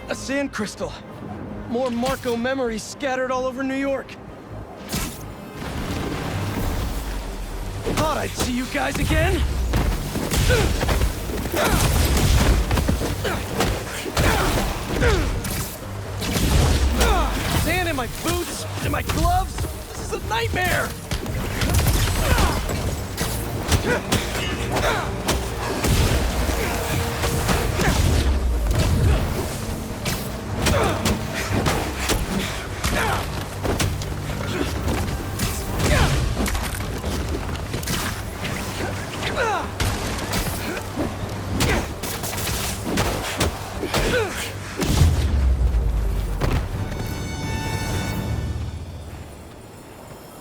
A sand crystal. More Marco memories scattered all over New York. Thought I'd see you guys again. Sand in my boots, in my gloves. This is a nightmare.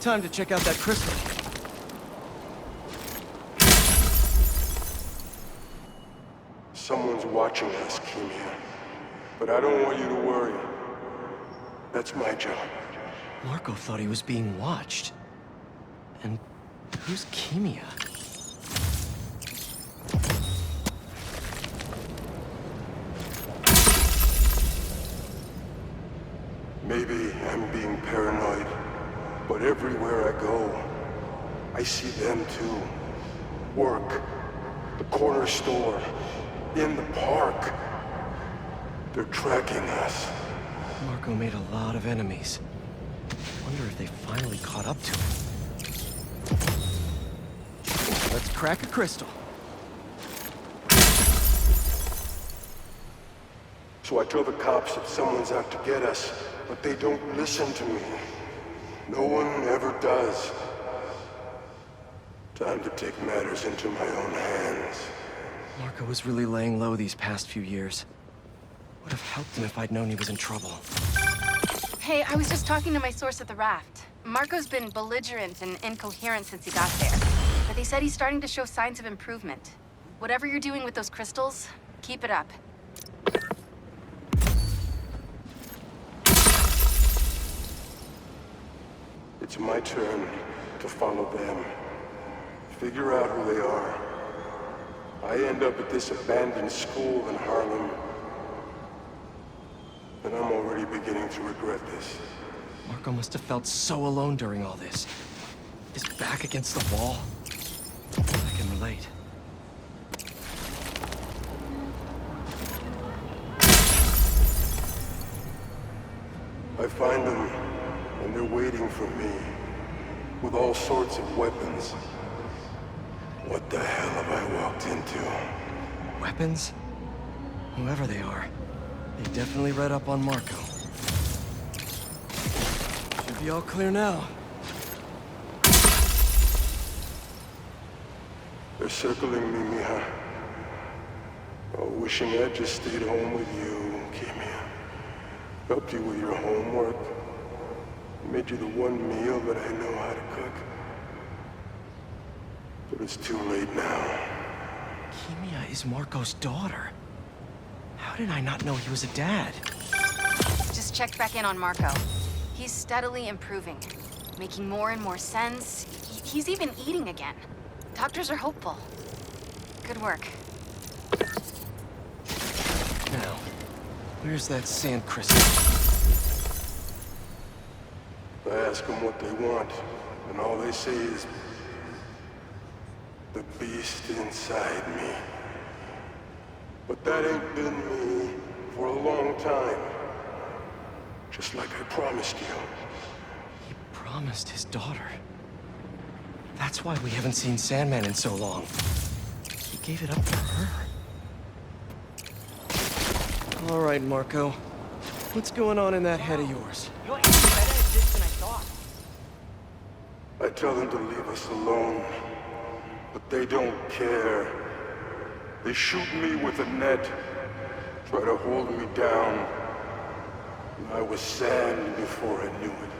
Time to check out that crystal. Someone's watching us, Kimia. But I don't want you to worry. That's my job. Marco thought he was being watched. And who's Kimia? Maybe I'm being paranoid, but everywhere I go, I see them too. Work, the corner store, in the park. They're tracking us. Marco made a lot of enemies. Wonder if they finally caught up to him. Let's crack a crystal. So I tell the cops that someone's out to get us, but they don't listen to me. No one ever does. Time to take matters into my own hands. Marco was really laying low these past few years. Would have helped him if I'd known he was in trouble. Hey, I was just talking to my source at the raft. Marco's been belligerent and incoherent since he got there. But they said he's starting to show signs of improvement. Whatever you're doing with those crystals, keep it up. It's my turn to follow them. Figure out who they are. I end up at this abandoned school in Harlem. And I'm already beginning to regret this. Marco must have felt so alone during all this. His back against the wall. I can relate. I find them, and they're waiting for me, with all sorts of weapons. What the hell have I walked into? Weapons? Whoever they are, they definitely read up on Marco. Should be all clear now. They're circling me, Mija. Oh, wishing I'd just stayed home with you, Kimia. Helped you with your homework. Made you the one meal that I know how to cook. But it's too late now. Kimia is Marco's daughter. How did I not know he was a dad? Just checked back in on Marco. He's steadily improving, making more and more sense. He's even eating again. Doctors are hopeful. Good work. Now, where's that sand crystal? I ask them what they want, and all they say is, the beast inside me. But that ain't been me for a long time. Just like I promised you. He promised his daughter. That's why we haven't seen Sandman in so long. He gave it up for her. All right, Marco. What's going on in that head of yours? You're even better at this than I thought. I tell them to leave us alone, but they don't care. They shoot me with a net, try to hold me down. And I was sand before I knew it.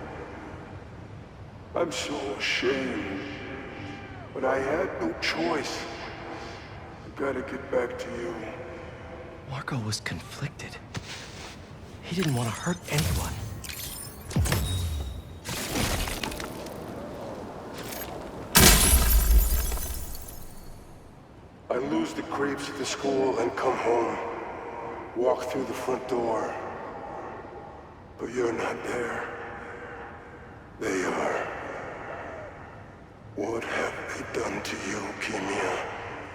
I'm so ashamed, but I had no choice. I gotta get back to you. Marco was conflicted. He didn't want to hurt anyone. I lose the creeps at the school and come home. Walk through the front door. But you're not there. They are. What have they done to you, Kimia?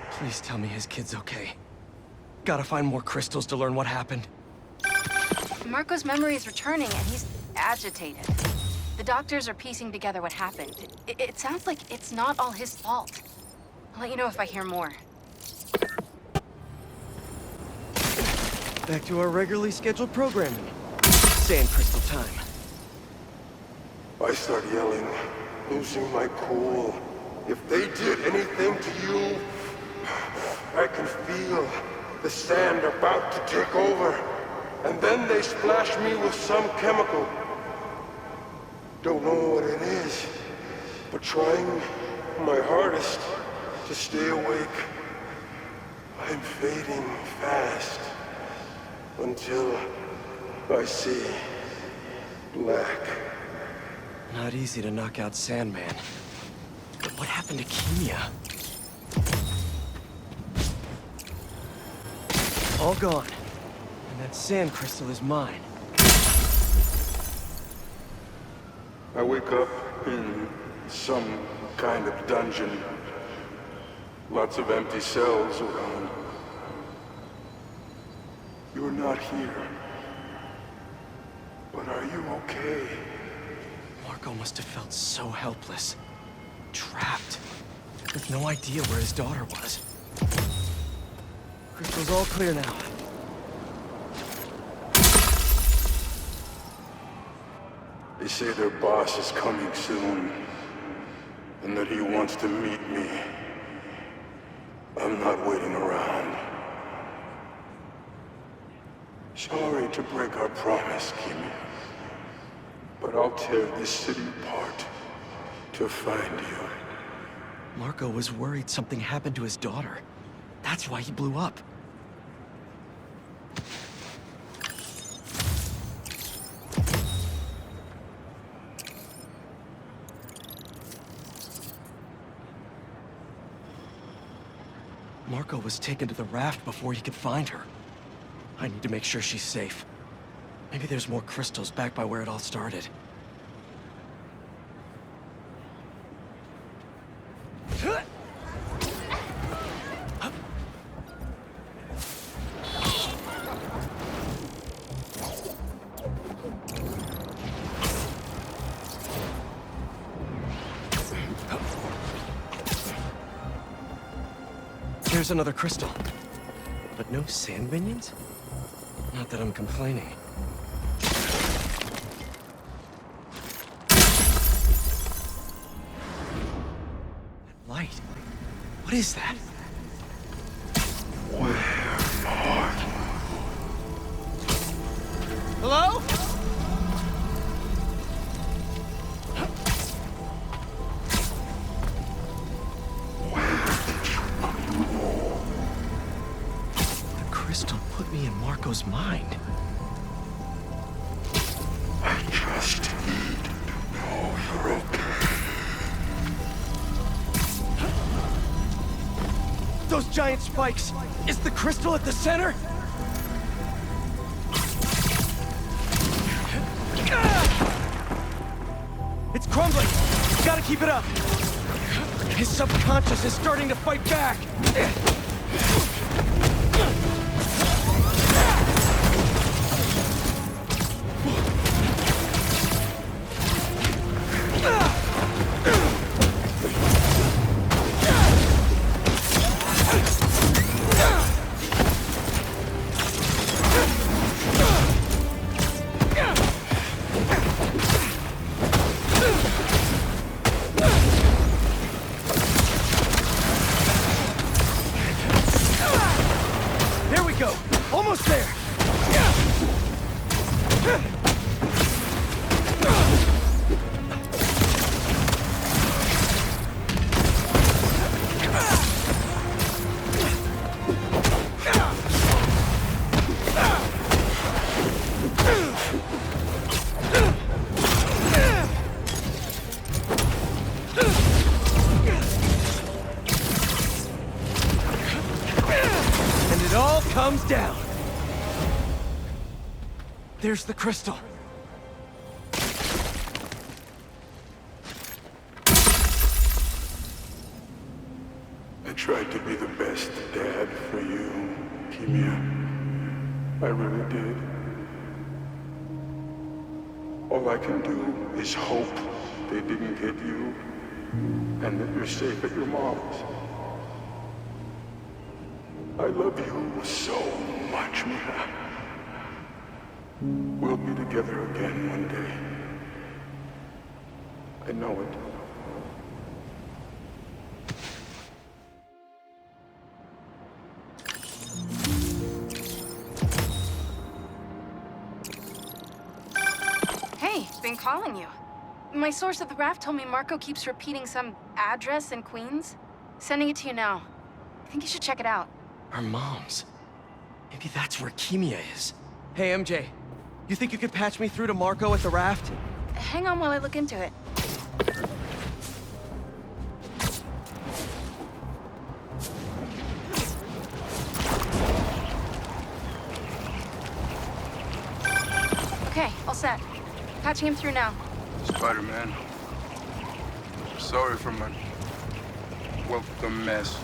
Please tell me his kid's okay. Gotta find more crystals to learn what happened. Marco's memory is returning, and he's agitated. The doctors are piecing together what happened. It sounds like it's not all his fault. I'll let you know if I hear more. Back to our regularly scheduled programming. Sand crystal time. I start yelling, losing my cool. If they did anything to you, I can feel the sand about to take over. And then they splash me with some chemical. Don't know what it is, but trying my hardest to stay awake. I'm fading fast until I see black. Not easy to knock out Sandman. But what happened to Kimia? All gone. And that sand crystal is mine. I wake up in some kind of dungeon. Lots of empty cells around. You're not here. But are you okay? Marco must have felt so helpless. Trapped. With no idea where his daughter was. Crystal's all clear now. They say their boss is coming soon, and that he wants to meet me. I'm not waiting around. Sorry to break our promise, Kimi, but I'll tear this city apart to find you. Marco was worried something happened to his daughter. That's why he blew up. Marco was taken to the raft before he could find her. I need to make sure she's safe. Maybe there's more crystals back by where it all started. There's another crystal. But no sand minions? Not that I'm complaining. That light. What is that? Where are you? Hello? The crystal put me in Marco's mind. I just need to know you're okay. Those giant spikes! Is the crystal at the center? It's crumbling! Gotta keep it up! His subconscious is starting to fight back! comes down. There's the crystal. I tried to be the best dad for you, Kimia. I really did. All I can do is hope they didn't get you, and that you're safe at your mom's. I love you so much, Mia. We'll be together again one day. I know it. Hey, been calling you. My source at the raft told me Marco keeps repeating some address in Queens. Sending it to you now. I think you should check it out. Our moms. Maybe that's where Kimia is. Hey, MJ. You think you could patch me through to Marco at the raft? Hang on while I look into it. Okay, all set. Patching him through now. Spider-Man. Sorry for my welcome mess.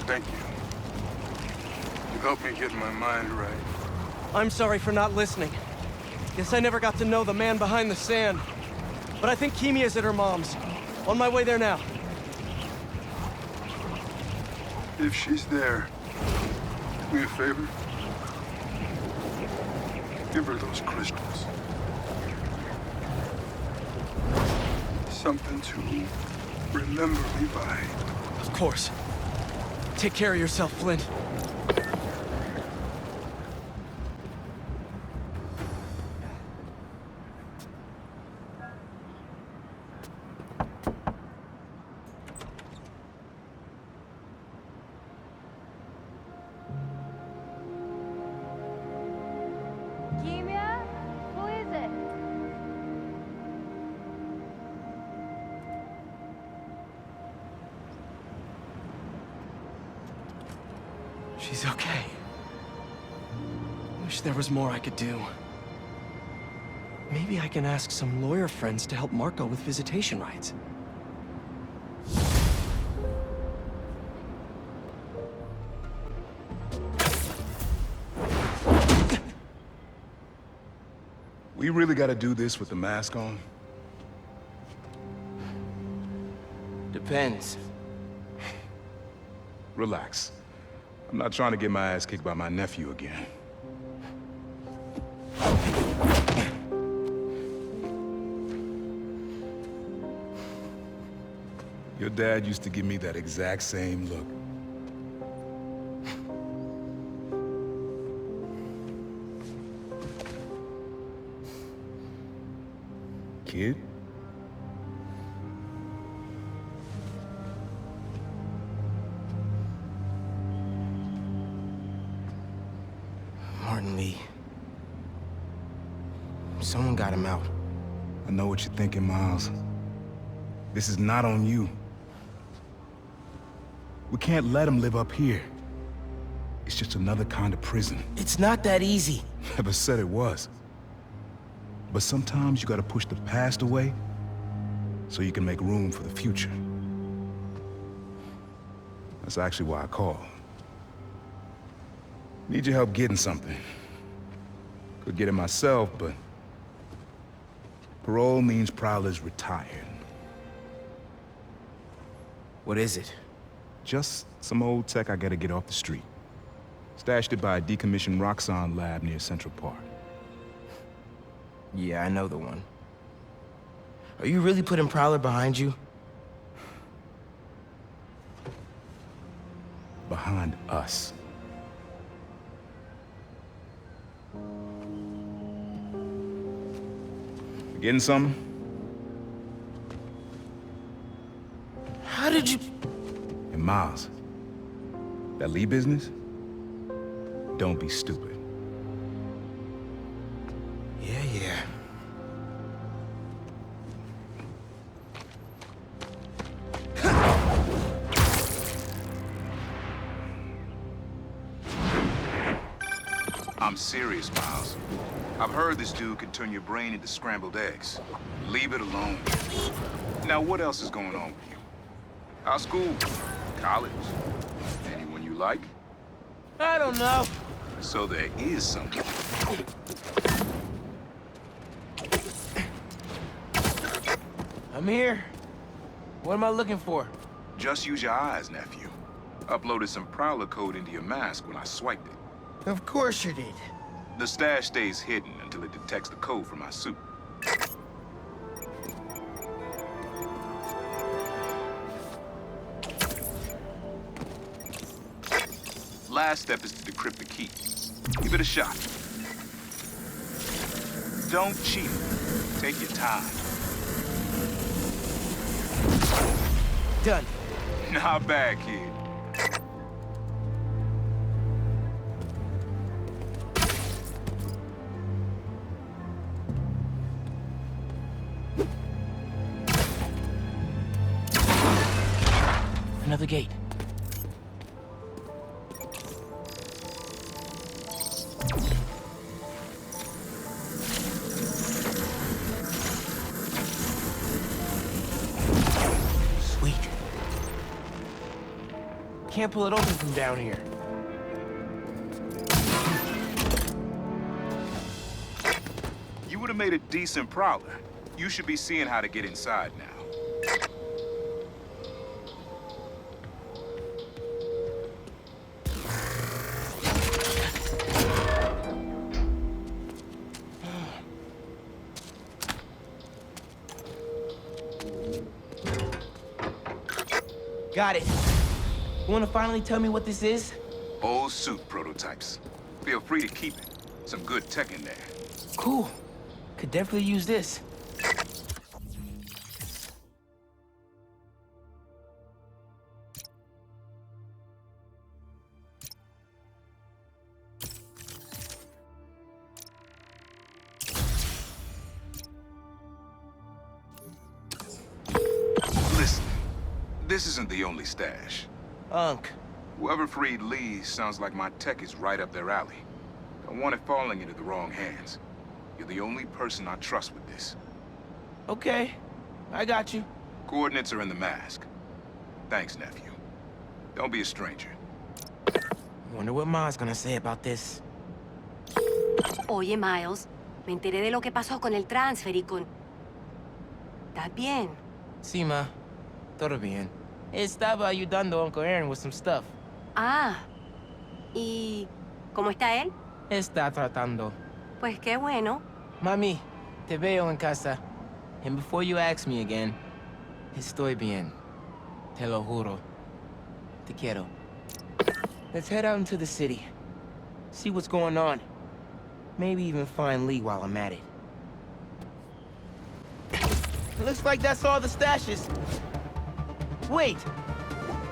Thank you. You helped me get my mind right. I'm sorry for not listening. Guess I never got to know the man behind the sand. But I think Kimia's at her mom's. On my way there now. If she's there, do me a favor. Give her those crystals. Something to remember me by. Of course. Take care of yourself, Flint. Kimia? Who is it? She's okay. Wish there was more I could do. Maybe I can ask some lawyer friends to help Marco with visitation rights. We really gotta do this with the mask on? Depends. Relax. I'm not trying to get my ass kicked by my nephew again. Your dad used to give me that exact same look. Kid? Martin Lee. Someone got him out. I know what you're thinking, Miles. This is not on you. We can't let him live up here. It's just another kind of prison. It's not that easy. Never said it was. But sometimes you gotta push the past away so you can make room for the future. That's actually why I called. Need your help getting something. Could get it myself, but parole means Prowler's retired. What is it? Just some old tech I gotta get off the street. Stashed it by a decommissioned Roxxon lab near Central Park. Yeah, I know the one. Are you really putting Prowler behind you? Behind us. Getting something? How did you... And Miles, that Lee business? Don't be stupid. Yeah. I'm serious, Miles. I've heard this dude can turn your brain into scrambled eggs. Leave it alone. Now, what else is going on with you? How's school? College? Anyone you like? I don't know. So there is something. I'm here. What am I looking for? Just use your eyes, nephew. Uploaded some Prowler code into your mask when I swiped it. Of course you did. The stash stays hidden until it detects the code from my suit. Last step is to decrypt the key. Give it a shot. Don't cheat. Take your time. Done. Not bad, kid. Another gate. Sweet. Can't pull it open from down here. You would have made a decent Prowler. You should be seeing how to get inside now. Got it. You wanna finally tell me what this is? Old suit prototypes. Feel free to keep it. Some good tech in there. Cool. Could definitely use this. Listen, this isn't the only stash. Unc. Whoever freed Lee sounds like my tech is right up their alley. Don't want it falling into the wrong hands. You're the only person I trust with this. Okay. I got you. Coordinates are in the mask. Thanks, nephew. Don't be a stranger. Wonder what Ma's gonna say about this. Oye, Miles, me enteré de lo que pasó con el transfer y con... ¿Estás bien? Sí, Ma. Todo bien. Estaba ayudando a Uncle Aaron with some stuff. Ah, ¿y cómo está él? Está tratando. Pues qué bueno. Mami, te veo en casa. And before you ask me again, estoy bien. Te lo juro. Te quiero. Let's head out into the city. See what's going on. Maybe even find Lee while I'm at it. Looks like that's all the stashes. Wait,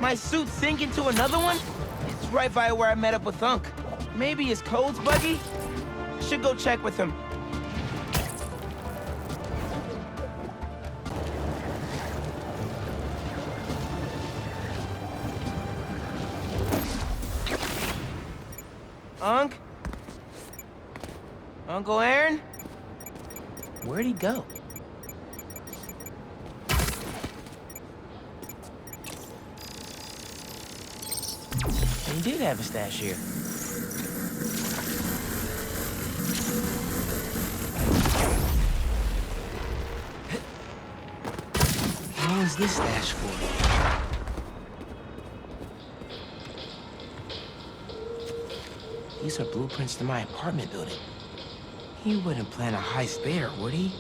my suit sink into another one? It's right by where I met up with Unc. Maybe his code's buggy? Should go check with him. Unc? Uncle Aaron? Where'd he go? He did have a stash here. What was this stash for? These are blueprints to my apartment building. He wouldn't plan a heist there, would he?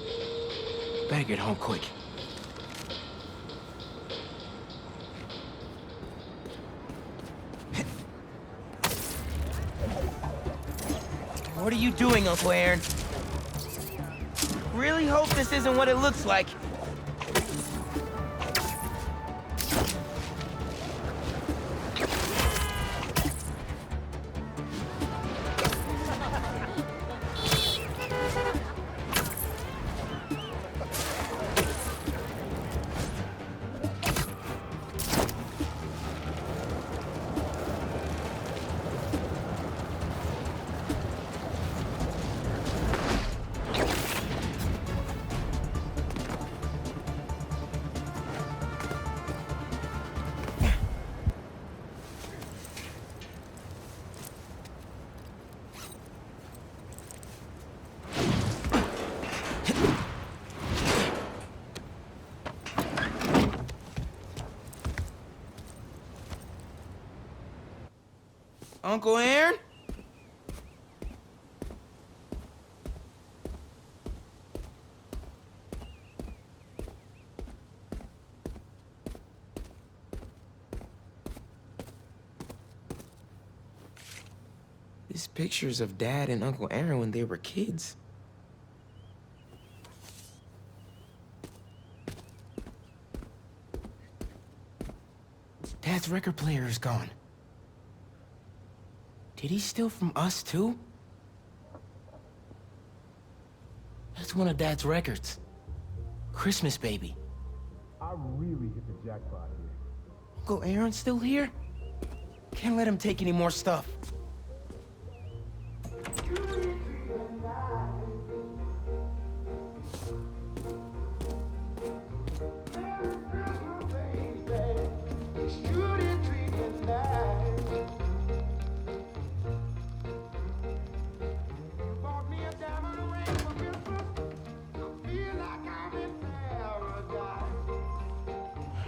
Better get home quick. What are you doing, Uncle Aaron? Really hope this isn't what it looks like. Uncle Aaron? These pictures of Dad and Uncle Aaron when they were kids. Dad's record player is gone. Did he steal from us, too? That's one of Dad's records. Christmas Baby. I really hit the jackpot here. Uncle Aaron's still here? Can't let him take any more stuff.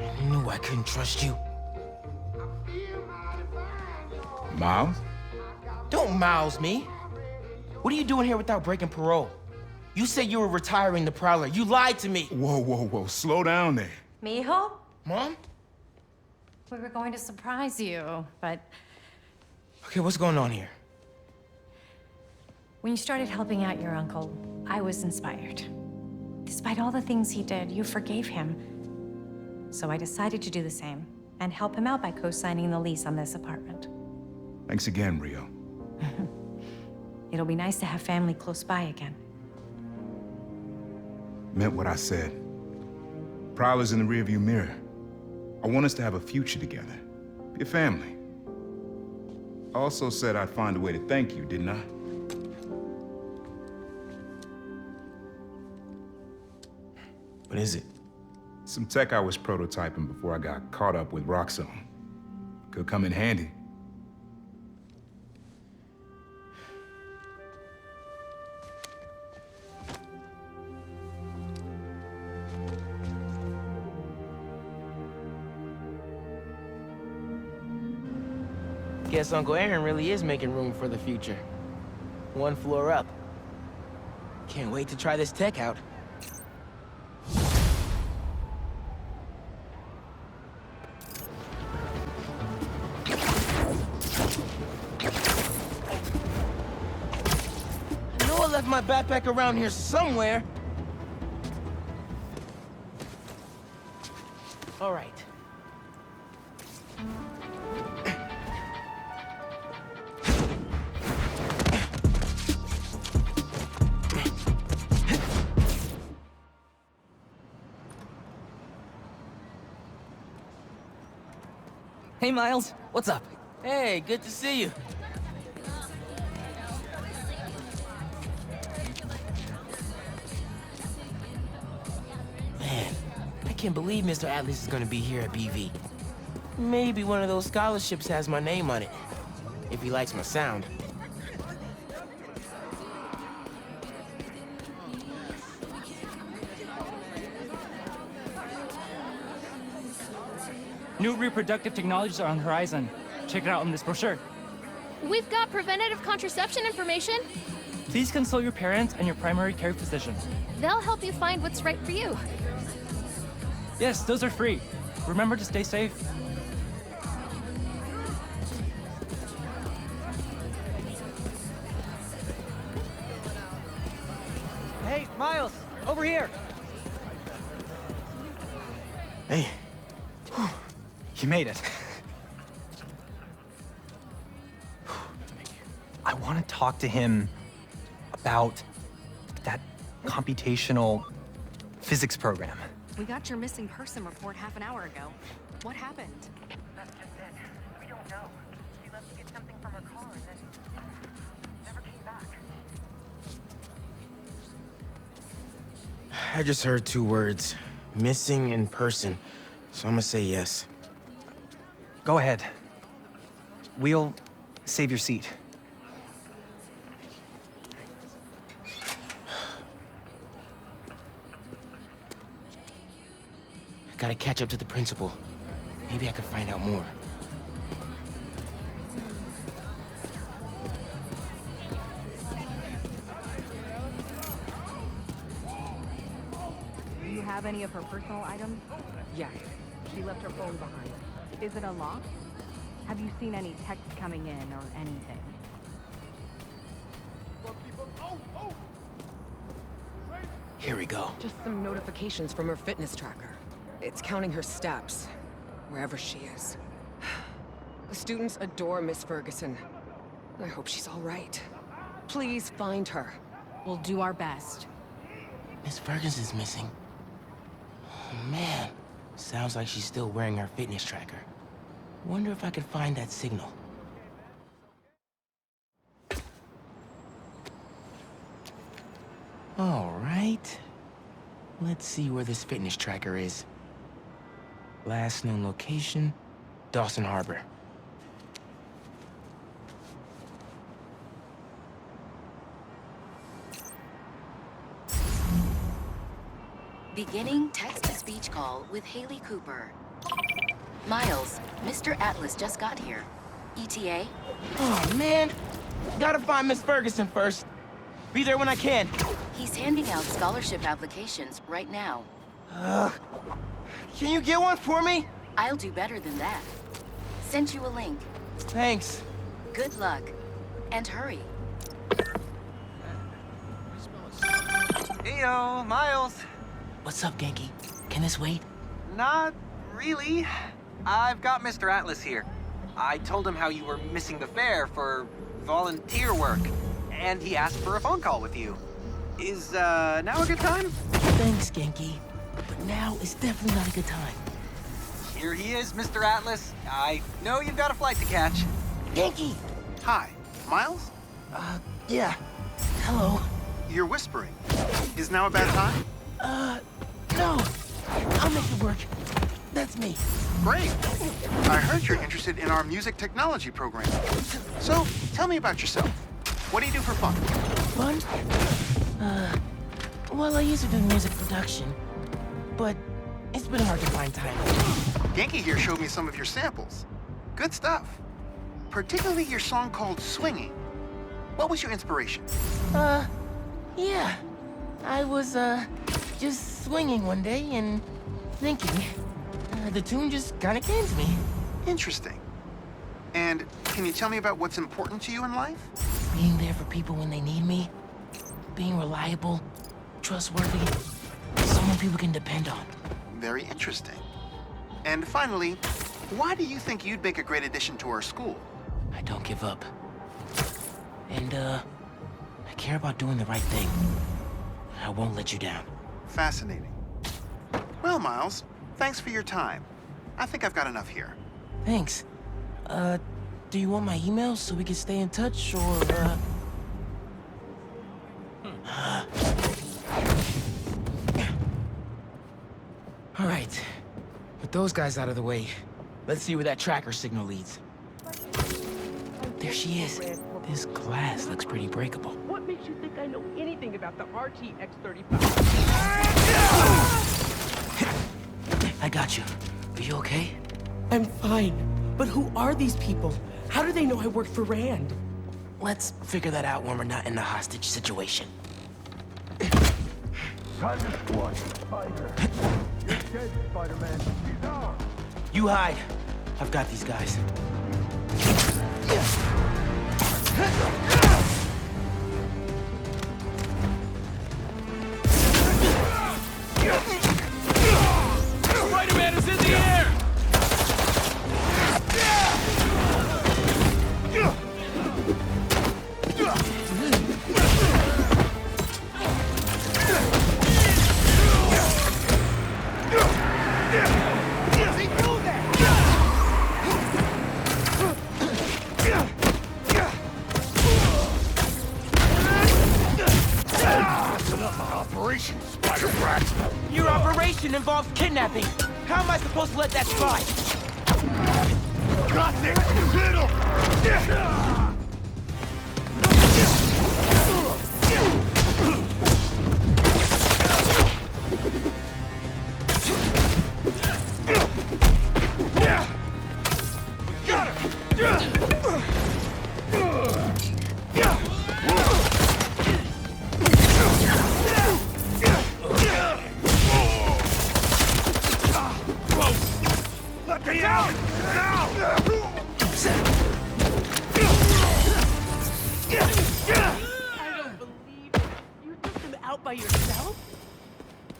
I knew I couldn't trust you. Miles? Don't mouse me. What are you doing here without breaking parole? You said you were retiring the Prowler. You lied to me. Whoa, whoa, whoa. Slow down there. Mijo? Mom? We were going to surprise you, but Okay, what's going on here? when you started helping out your uncle, I was inspired. Despite all the things he did, you forgave him. So I decided to do the same and help him out by co-signing the lease on this apartment. Thanks again, Rio. It'll be nice to have family close by again. Meant what I said. Prowler's in the rearview mirror. I want us to have a future together. Be a family. I also said I'd find a way to thank you, didn't I? What is it? Some tech I was prototyping before I got caught up with Roxxon. Could come in handy. Guess Uncle Aaron really is making room for the future. One floor up. Can't wait to try this tech out. I know I left my backpack around here somewhere. All right. Hey, Miles. What's up? Hey, good to see you. Man, I can't believe Mr. Atlas is gonna be here at BV. Maybe one of those scholarships has my name on it, if he likes my sound. New reproductive technologies are on the horizon. Check it out in this brochure. We've got preventative contraception information. Please consult your parents and your primary care physician. They'll help you find what's right for you. Yes, those are free. Remember to stay safe. Hey, Miles, over here. Hey. You made it. I want to talk to him about that computational physics program. We got your missing person report half an hour ago. What happened? That's just it. We don't know. She left to get something from her car and then never came back. I just heard two words. Missing in person. So I'm gonna say yes. Go ahead. We'll save your seat. Gotta catch up to the principal. Maybe I can find out more. any of her personal items? Yes. She left her phone behind. Is it unlocked? Have you seen any texts coming in or anything? Here we go. Just some notifications from her fitness tracker. It's counting her steps, wherever she is. The students adore Miss Ferguson. I hope she's all right. Please find her. We'll do our best. Miss Ferguson's missing. Oh, man. Sounds like she's still wearing her fitness tracker. Wonder if I could find that signal. All right. Let's see where this fitness tracker is. Last known location, Dawson Harbor. Beginning text-to-speech call with Haley Cooper. Miles, Mr. Atlas just got here. ETA? Oh, man. Gotta find Miss Ferguson first. Be there when I can. He's handing out scholarship applications right now. Can you get one for me? I'll do better than that. Sent you a link. Thanks. Good luck. And hurry. Heyo, Miles. What's up, Genki? Can this wait? Not really. I've got Mr. Atlas here. I told him how you were missing the fair for volunteer work, and he asked for a phone call with you. Is, now a good time? Thanks, Genki. But now is definitely not a good time. Here he is, Mr. Atlas. I know you've got a flight to catch. Genki! Hi, Miles? Yeah. Hello. You're whispering. Is now a bad time? No. I'll make it work. That's me. Great. I heard you're interested in our music technology program. So, tell me about yourself. What do you do for fun? Fun? Well, I used to do music production, but it's been hard to find time. Genki here showed me some of your samples. Good stuff. Particularly your song called Swinging. What was your inspiration? Yeah. I was, just swinging one day and thinking. The tune just kinda came to me. Interesting. And can you tell me about what's important to you in life? Being there for people when they need me. Being reliable, trustworthy, someone people can depend on. Very interesting. And finally, why do you think you'd make a great addition to our school? I don't give up. And, I care about doing the right thing. I won't let you down. Fascinating. Well, Miles, thanks for your time. I think I've got enough here. Thanks. Do you want my email so we can stay in touch, or, All right. With those guys out of the way, let's see where that tracker signal leads. There she is. This glass looks pretty breakable. What makes you think I know anything about the RTX-35? I got you. Are you okay? I'm fine. But who are these people? How do they know I work for Rand? Let's figure that out when we're not in a hostage situation. Time to squash Spider. You're dead, Spider-Man. He's on. You hide. I've got these guys. Spider-Man is in the air! Your operation involves kidnapping. How am I supposed to let that slide? Got this! Hit him! don't believe it. You took them out by yourself?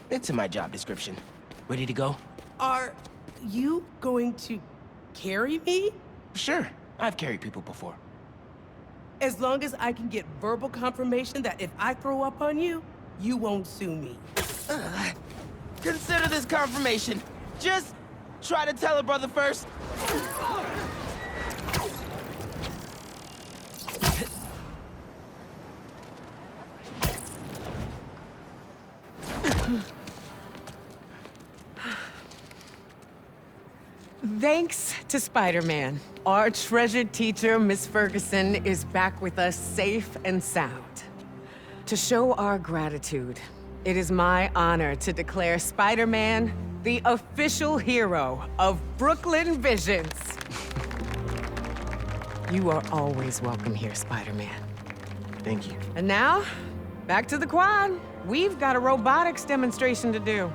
It's in my job description. Ready to go? Are you going to carry me? Sure. I've carried people before. As long as I can get verbal confirmation that if I throw up on you, you won't sue me. Consider this confirmation. Just try to tell a brother first. Thanks to Spider-Man, our treasured teacher, Miss Ferguson, is back with us safe and sound. To show our gratitude, it is my honor to declare Spider-Man the official hero of Brooklyn Visions. You are always welcome here, Spider-Man. Thank you. And now, back to the quad. We've got a robotics demonstration to do.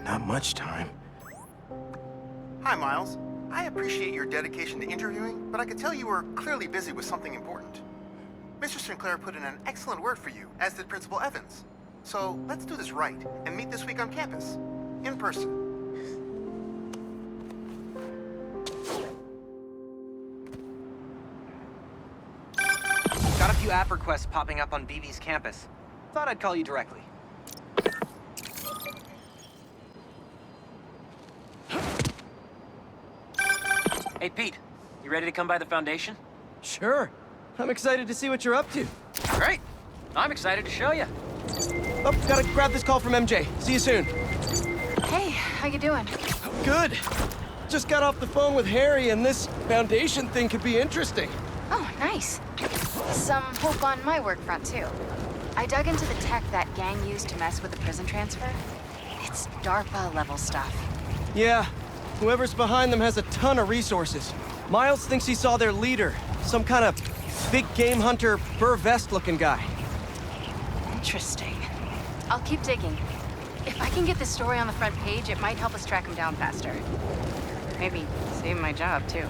Not much time. Hi, Miles. I appreciate your dedication to interviewing, but I could tell you were clearly busy with something important. Mr. Sinclair put in an excellent word for you, as did Principal Evans. So let's do this right and meet this week on campus, in person. Got a few app requests popping up on BB's campus. Thought I'd call you directly. Hey, Pete. You ready to come by the Foundation? Sure. I'm excited to see what you're up to. Great. I'm excited to show you. Oh, gotta grab this call from MJ. See you soon. Hey, how you doing? Good. Just got off the phone with Harry, and this Foundation thing could be interesting. Oh, nice. Some hope on my work front, too. I dug into the tech that gang used to mess with the prison transfer. It's DARPA-level stuff. Yeah. Whoever's behind them has a ton of resources. Miles thinks he saw their leader, some kind of big game hunter, fur vest-looking guy. Interesting. I'll keep digging. If I can get this story on the front page, it might help us track him down faster. Maybe save my job, too.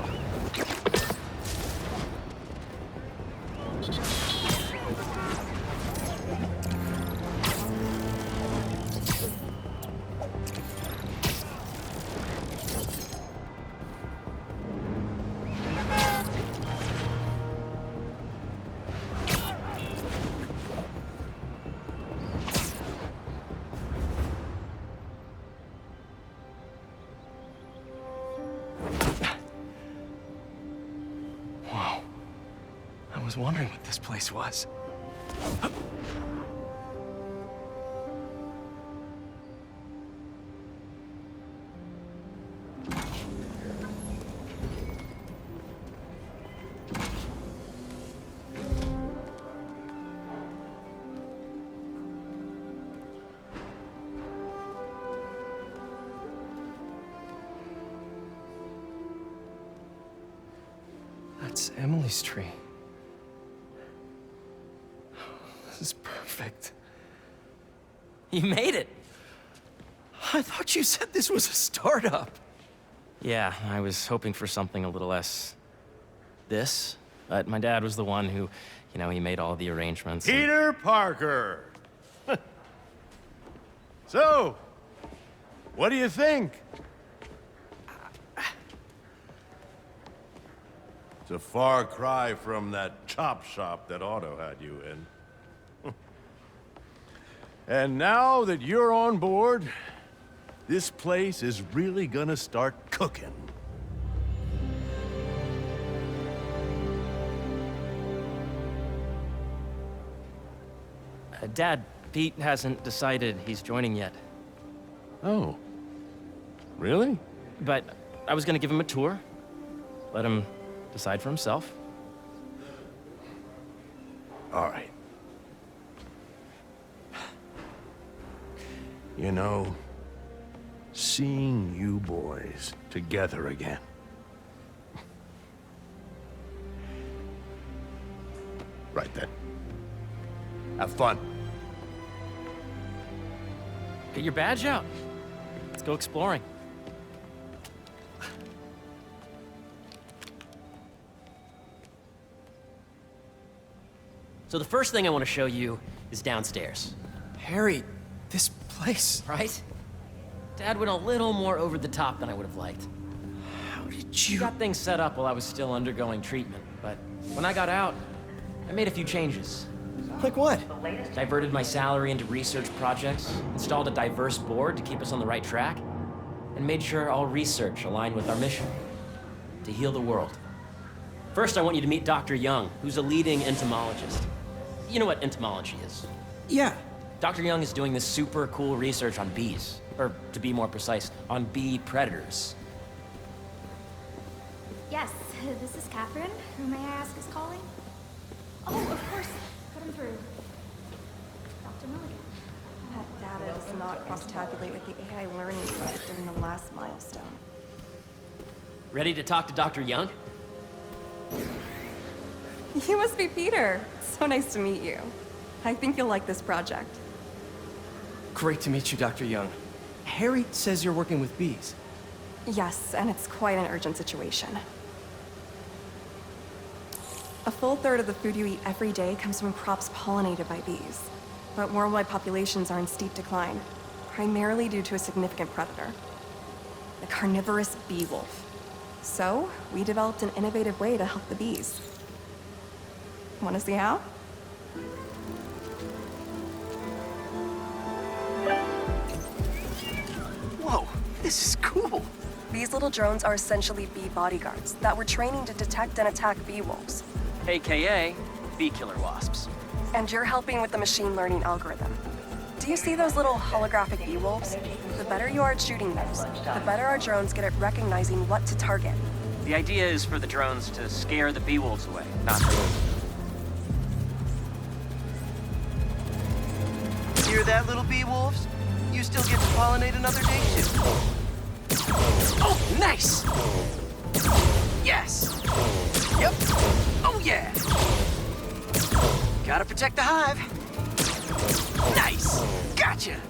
I was wondering what this place was. That's Emily's tree. This is perfect. You made it! I thought you said this was a startup. Yeah, I was hoping for something a little less... this. But my dad was the one who, you know, he made all the arrangements. Peter Parker! So, what do you think? It's a far cry from that chop shop that Otto had you in. And now that you're on board, this place is really gonna start cooking. Dad, Pete hasn't decided he's joining yet. Oh. Really? But I was gonna give him a tour. Let him decide for himself. All right. You know, seeing you boys together again, Right then. Have fun. Get your badge out. Let's go exploring. So the first thing I want to show you is downstairs. Harry, this place... Right? Dad went a little more over the top than I would have liked. How did you... Got things set up while I was still undergoing treatment, but when I got out, I made a few changes. Like what? Diverted my salary into research projects, installed a diverse board to keep us on the right track, and made sure all research aligned with our mission, to heal the world. First, I want you to meet Dr. Young, who's a leading entomologist. You know what entomology is? Yeah. Dr. Young is doing this super cool research on bees, or to be more precise, on bee predators. Yes, this is Catherine. Who may I ask is calling? Oh, of course. Put him through. Dr. Milligan. That data does not cross-tabulate with the AI learning set during the last milestone. Ready to talk to Dr. Young? You must be Peter. So nice to meet you. I think you'll like this project. Great to meet you, Dr. Young. Harry says you're working with bees. Yes, and it's quite an urgent situation. A full third of the food you eat every day comes from crops pollinated by bees. But worldwide populations are in steep decline, primarily due to a significant predator, the carnivorous bee wolf. So, we developed an innovative way to help the bees. Want to see how? Whoa, this is cool. These little drones are essentially bee bodyguards that we're training to detect and attack bee wolves. AKA bee killer wasps. And you're helping with the machine learning algorithm. Do you see those little holographic bee wolves? The better you are at shooting those, the better our drones get at recognizing what to target. The idea is for the drones to scare the bee wolves away, not... Hear that, little bee wolves? You still get to pollinate another day, too. Oh, nice! Yes! Yep! Oh, yeah! Gotta protect the hive. Nice! Gotcha!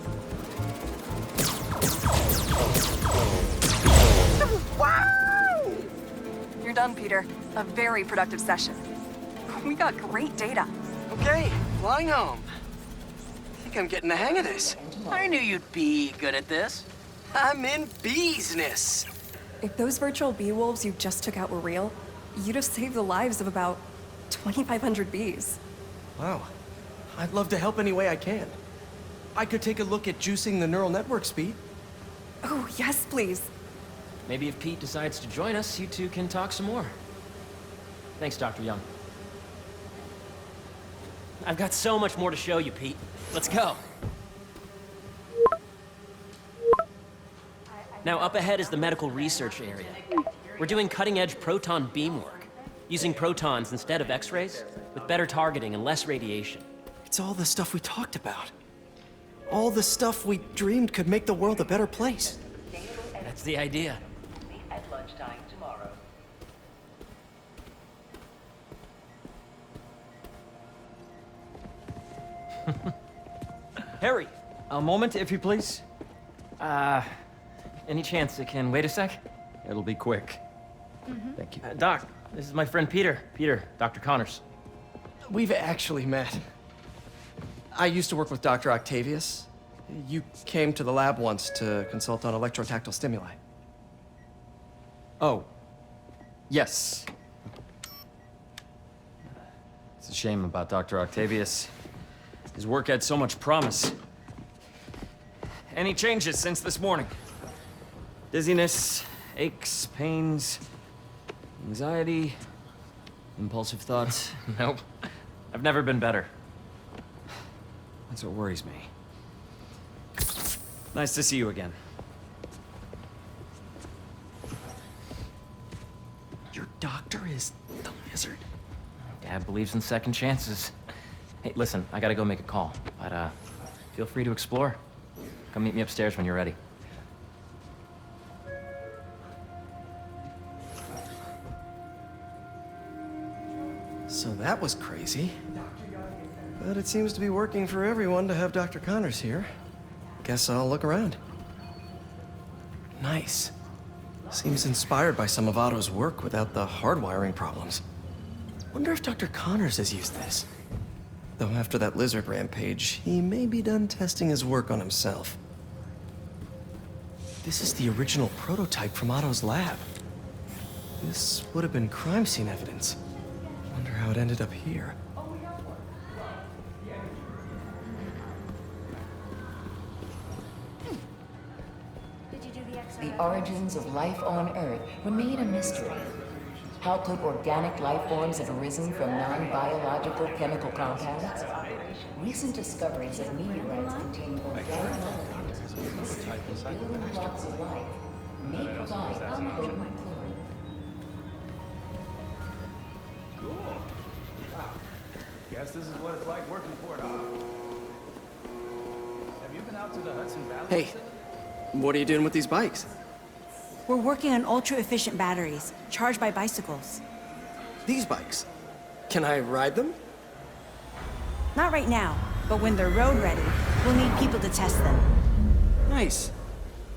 Wow! You're done, Peter. A very productive session. We got great data. Okay, flying home. I think I'm getting the hang of this. I knew you'd be good at this. I'm in business. If those virtual bee wolves you just took out were real, you'd have saved the lives of about 2,500 bees. Wow. I'd love to help any way I can. I could take a look at juicing the neural network speed. Oh, yes, please. Maybe if Pete decides to join us, you two can talk some more. Thanks, Dr. Young. I've got so much more to show you, Pete. Let's go. Now, up ahead is the medical research area. We're doing cutting-edge proton beam work, using protons instead of X-rays, with better targeting and less radiation. It's all the stuff we talked about. All the stuff we dreamed could make the world a better place. That's the idea. At lunchtime tomorrow. Harry, a moment, if you please. Any chance it can wait a sec? It'll be quick. Thank you. Doc, this is my friend Peter. Peter, Dr. Connors. We've actually met. I used to work with Dr. Octavius. You came to the lab once to consult on electrotactile stimuli. Oh. Yes. It's a shame about Dr. Octavius. His work had so much promise. Any changes since this morning? Dizziness, aches, pains, anxiety, impulsive thoughts? Nope. I've never been better. That's what worries me. Nice to see you again. Your doctor is the lizard. Dad believes in second chances. Hey, listen, I gotta go make a call, but feel free to explore. Come meet me upstairs when you're ready. So that was crazy. But it seems to be working for everyone to have Dr. Connors here. Guess I'll look around. Nice. Seems inspired by some of Otto's work without the hardwiring problems. Wonder if Dr. Connors has used this. Though after that lizard rampage, he may be done testing his work on himself. This is the original prototype from Otto's lab. This would have been crime scene evidence. Wonder how it ended up here. The origins of life on Earth remain a mystery. How could organic life forms have arisen from non-biological chemical compounds? Recent discoveries of meteorites containing organic molecules, building blocks of life, may provide important clues. Cool. Guess this is what it's like working for it all. Have you been out to the Hudson Valley? Hey, what are you doing with these bikes? We're working on ultra-efficient batteries, charged by bicycles. These bikes? Can I ride them? Not right now, but when they're road ready, we'll need people to test them. Nice.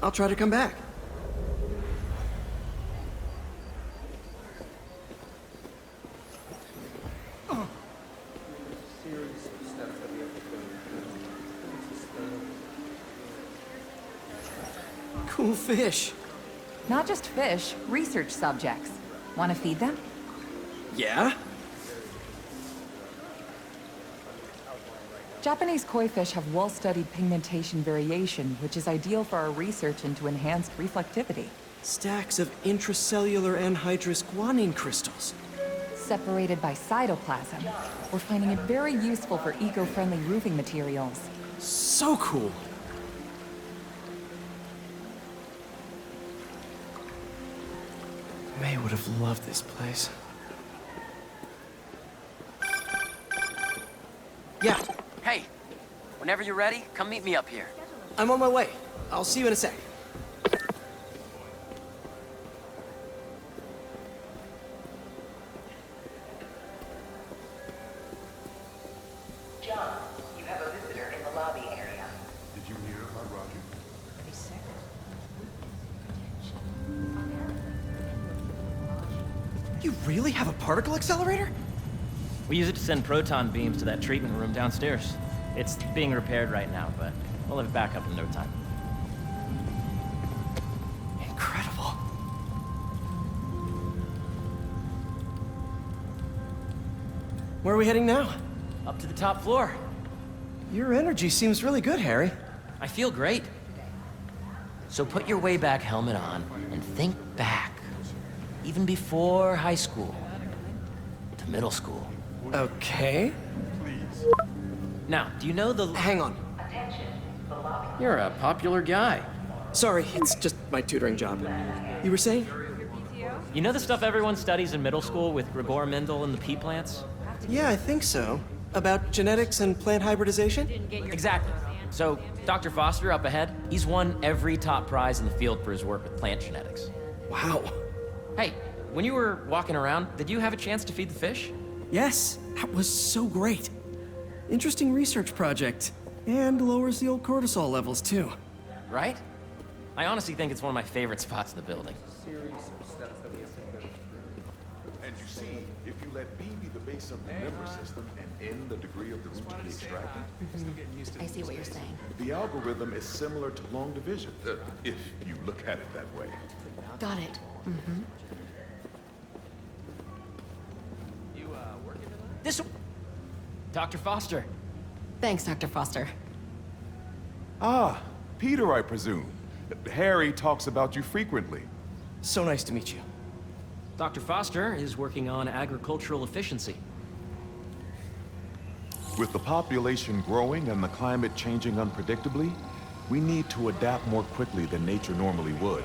I'll try to come back. Cool fish. Not just fish, research subjects. Want to feed them? Yeah? Japanese koi fish have well-studied pigmentation variation, which is ideal for our research into enhanced reflectivity. Stacks of intracellular anhydrous guanine crystals. Separated by cytoplasm, we're finding it very useful for eco-friendly roofing materials. So cool. May would have loved this place. Yeah. Hey, whenever you're ready, come meet me up here. I'm on my way. I'll see you in a sec. John, you have a visitor in the lobby area. Did you hear about Roger? You really have a particle accelerator? We use it to send proton beams to that treatment room downstairs. It's being repaired right now, but we'll have it back up in no time. Incredible. Where are we heading now? Up to the top floor. Your energy seems really good, Harry. I feel great. So put your way back helmet on and think back. Even before high school. To middle school. Okay. Now, do you know the... Hang on. You're a popular guy. Sorry, it's just my tutoring job. You were saying? You know the stuff everyone studies in middle school with Gregor Mendel and the pea plants? Yeah, I think so. About genetics and plant hybridization? Exactly. So, Dr. Foster up ahead, he's won every top prize in the field for his work with plant genetics. Wow. Hey, when you were walking around, did you have a chance to feed the fish? Yes, that was so great. Interesting research project. And lowers the old cortisol levels, too. Right? I honestly think it's one of my favorite spots in the building. And you see, if you let B be the base of the member system and N the degree of the root to be extracted, I see what you're saying. the algorithm is similar to long division, if you look at it that way. Got it. Mm-hmm. This... Dr. Foster. Thanks, Dr. Foster. Ah, Peter, I presume. Harry talks about you frequently. So nice to meet you. Dr. Foster is working on agricultural efficiency. With the population growing and the climate changing unpredictably, we need to adapt more quickly than nature normally would.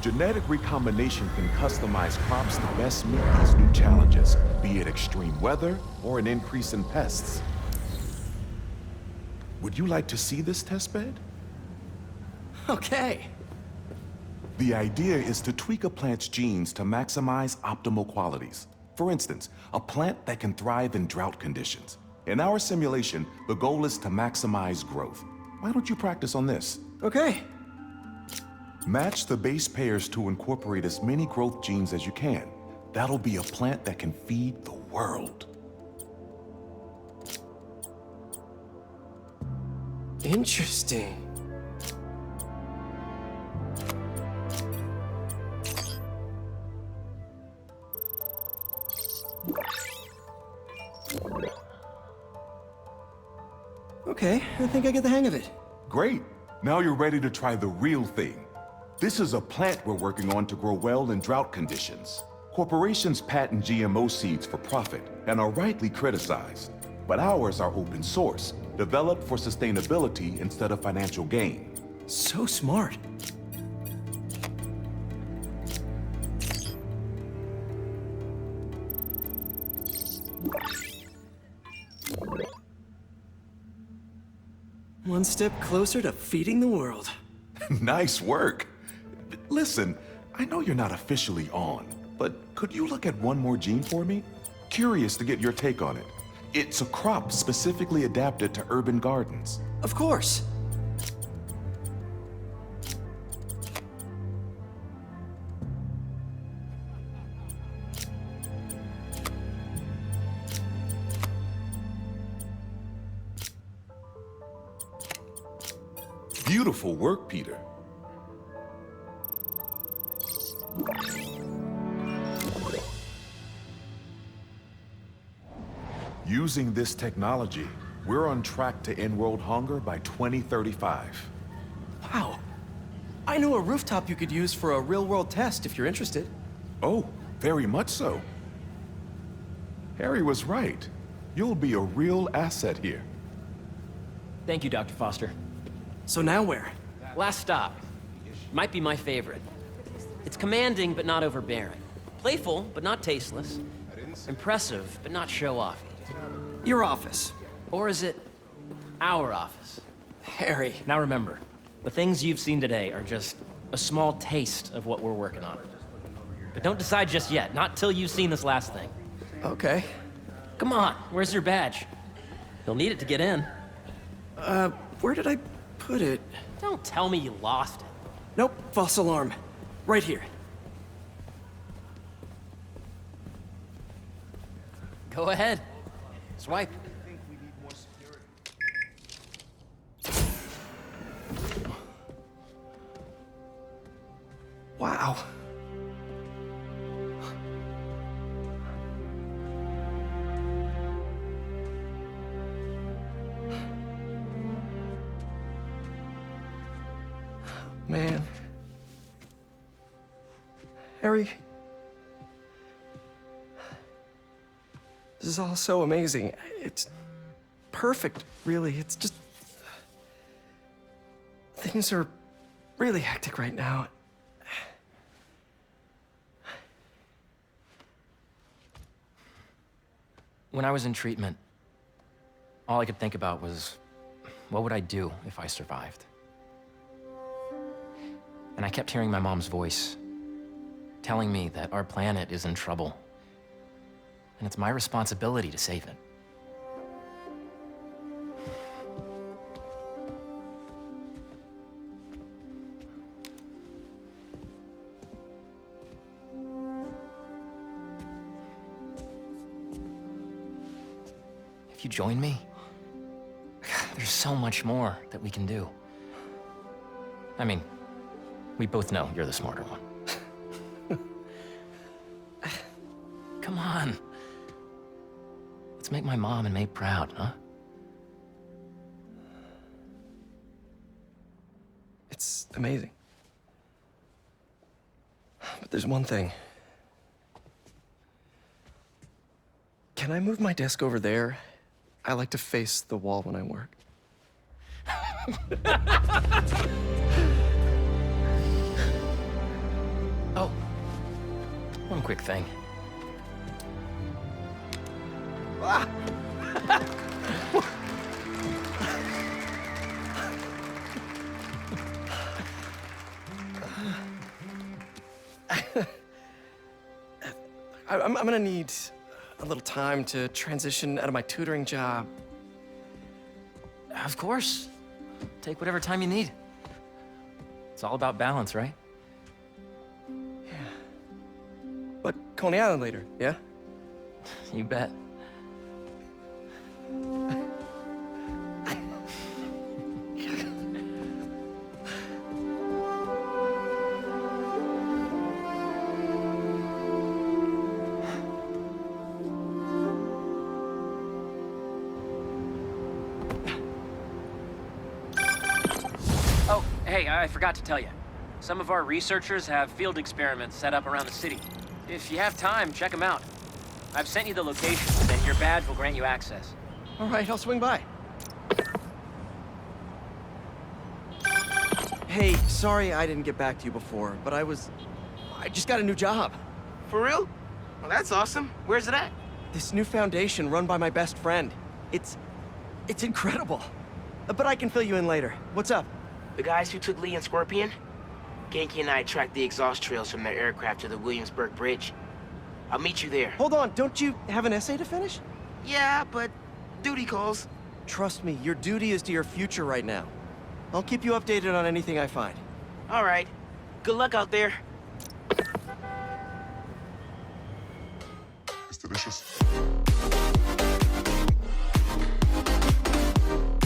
Genetic recombination can customize crops to best meet these new challenges, be it extreme weather or an increase in pests. Would you like to see this testbed? Okay. The idea is to tweak a plant's genes to maximize optimal qualities. For instance, a plant that can thrive in drought conditions. In our simulation, the goal is to maximize growth. Why don't you practice on this? Okay. Match the base pairs to incorporate as many growth genes as you can. That'll be a plant that can feed the world. Interesting. Okay, I think I get the hang of it. Great. Now you're ready to try the real thing. This is a plant we're working on to grow well in drought conditions. Corporations patent GMO seeds for profit and are rightly criticized. But ours are open source, developed for sustainability instead of financial gain. So smart. One step closer to feeding the world. Nice work. Listen, I know you're not officially on, but could you look at one more gene for me? Curious to get your take on it. It's a crop specifically adapted to urban gardens. Of course. Beautiful work, Peter. Using this technology, we're on track to end world hunger by 2035. Wow. I know a rooftop you could use for a real-world test if you're interested. Oh, very much so. Harry was right. You'll be a real asset here. Thank you, Dr. Foster. So now where? Last stop. Might be my favorite. It's commanding, but not overbearing. Playful, but not tasteless. Impressive, but not show-offy. Your office. Or is it our office? Harry. Now remember, the things you've seen today are just a small taste of what we're working on. But don't decide just yet, not till you've seen this last thing. Okay. Come on, where's your badge? You'll need it to get in. Where did I put it? Don't tell me you lost it. Nope, false alarm. Right here. Go ahead. Swipe. Wow. Man. Harry. This is all so amazing. It's perfect, really. It's just... Things are really hectic right now. When I was in treatment, all I could think about was, what would I do if I survived? And I kept hearing my mom's voice, telling me that our planet is in trouble, and it's my responsibility to save it. If you join me, there's so much more that we can do. I mean, we both know you're the smarter one. Come on. Let's make my mom and May proud, huh? It's amazing. But there's one thing. Can I move my desk over there? I like to face the wall when I work. Oh, one quick thing. Ah! I'm gonna need a little time to transition out of my tutoring job. Of course. Take whatever time you need. It's all about balance, right? But Coney Island later, yeah? You bet. Oh, hey, I forgot to tell you. Some of our researchers have field experiments set up around the city. If you have time, check them out. I've sent you the locations, and your badge will grant you access. All right, I'll swing by. Hey, sorry I didn't get back to you before, but I just got a new job. For real? Well, that's awesome. Where's it at? This new foundation run by my best friend. It's incredible. But I can fill you in later. What's up? The guys who took Lee and Scorpion? Genki and I tracked the exhaust trails from their aircraft to the Williamsburg Bridge. I'll meet you there. Hold on, don't you have an essay to finish? Yeah, but duty calls. Trust me, your duty is to your future right now. I'll keep you updated on anything I find. All right. Good luck out there. It's delicious.